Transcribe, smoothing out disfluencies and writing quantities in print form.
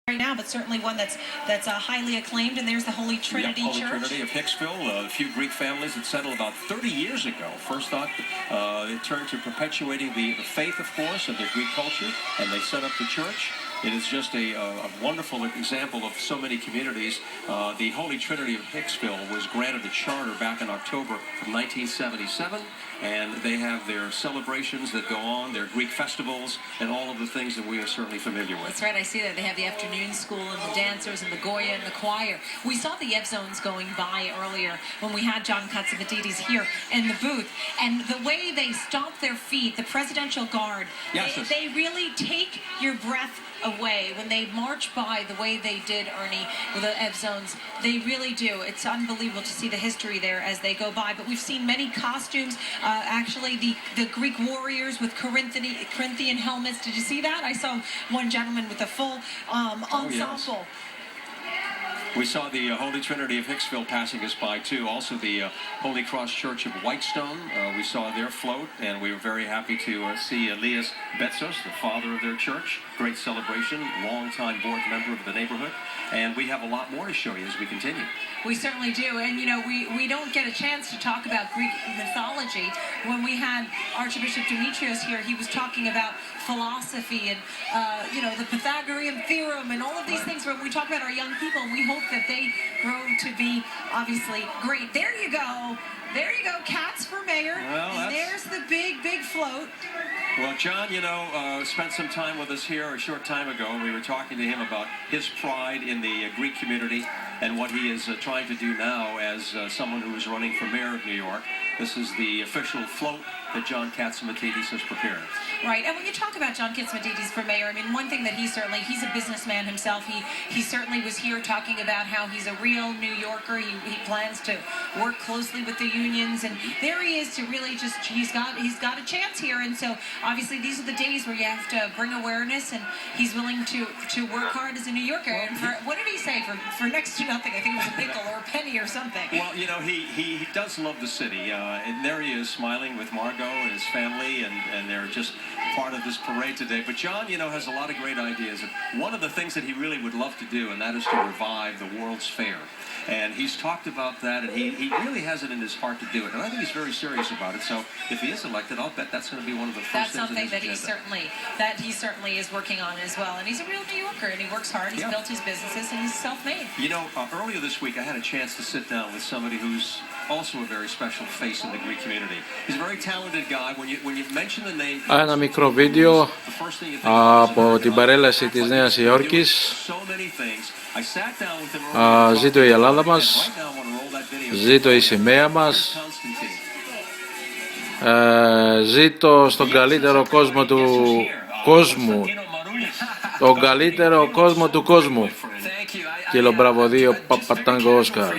right now, but certainly one that's highly acclaimed. And there's the Holy Trinity Holy Church. Trinity of Hicksville, a few Greek families that settled about 30 years ago. First thought they turned to perpetuating the faith, of course, of their Greek culture, and they set up the church. It is just a wonderful example of so many communities. The Holy Trinity of Hicksville was granted a charter back in October of 1977, and they have their celebrations that go on, their Greek festivals, and all of the things that we are certainly familiar with. That's right, I see that. They have the afternoon school and the dancers and the Goya and the choir. We saw the F zones going by earlier when we had John Katsimatidis here in the booth, and the way they stomp their feet, the Presidential Guard, they really take your breath away when they march by the way they did, Ernie, with the F zones. They really do. It's unbelievable to see the history there as they go by. But we've seen many costumes. Actually, the Greek warriors with Corinthian helmets. Did you see that? I saw one gentleman with a full ensemble. Yes. We saw the Holy Trinity of Hicksville passing us by, too. Also, the Holy Cross Church of Whitestone. We saw their float, and we were very happy to see Elias Betsos, the father of their church. Great celebration, longtime board member of the neighborhood. And we have a lot more to show you as we continue. We certainly do. And, you know, we don't get a chance to talk about Greek mythology. When we had Archbishop Demetrios here, he was talking about philosophy and, you know, the Pythagorean theorem and all of these things. When we talk about our young people, we hope that they grow to be, obviously, great. There you go. There you go. Cats for mayor. Well, and there's the big float. Well, John, you know, spent some time with us here a short time ago, and we were talking to him about his pride in the Greek community and what he is trying to do now as someone who is running for mayor of New York. This is the official float that John Katsimatidis has prepared. Right, and when you talk about John Katsimatidis for mayor, I mean, one thing that he's a businessman himself. He certainly was here talking about how he's a real New Yorker. He plans to work closely with the unions, and there he is to really just, he's got a chance here. And so obviously these are the days where you have to bring awareness, and he's willing to work hard as a New Yorker. And for, what did he say, for next to nothing? I think it was a nickel or a penny or something. Well, you know, he does love the city, and there he is smiling with Margot and his family, and they're just part of this parade today. But John, you know, has a lot of great ideas. And one of the things that he really would love to do, and that is to revive the World's Fair. And he's talked about that, and he really has it in his heart to do it. And I think he's very serious about it. So if he is elected, I'll bet that's going to be one of the first that's things something in his that he certainly is working on as well. And he's a real New Yorker, and he works hard. He's built his businesses, and he's self-made. You know, earlier this week I had a chance to sit down with somebody who's also a very special face in the Greek community. He's a very talented guy. When you mention the name, ένα μικρό βίντεο από την παρέλαση της Νέας Υόρκης. Ζήτω η Ελλάδα μας, ζήτω η σημαία μας, ζήτω στον καλύτερο κόσμο του κόσμου, τον καλύτερο κόσμο του κόσμου. Kilo Bravo 2 Papa Tango Oscar.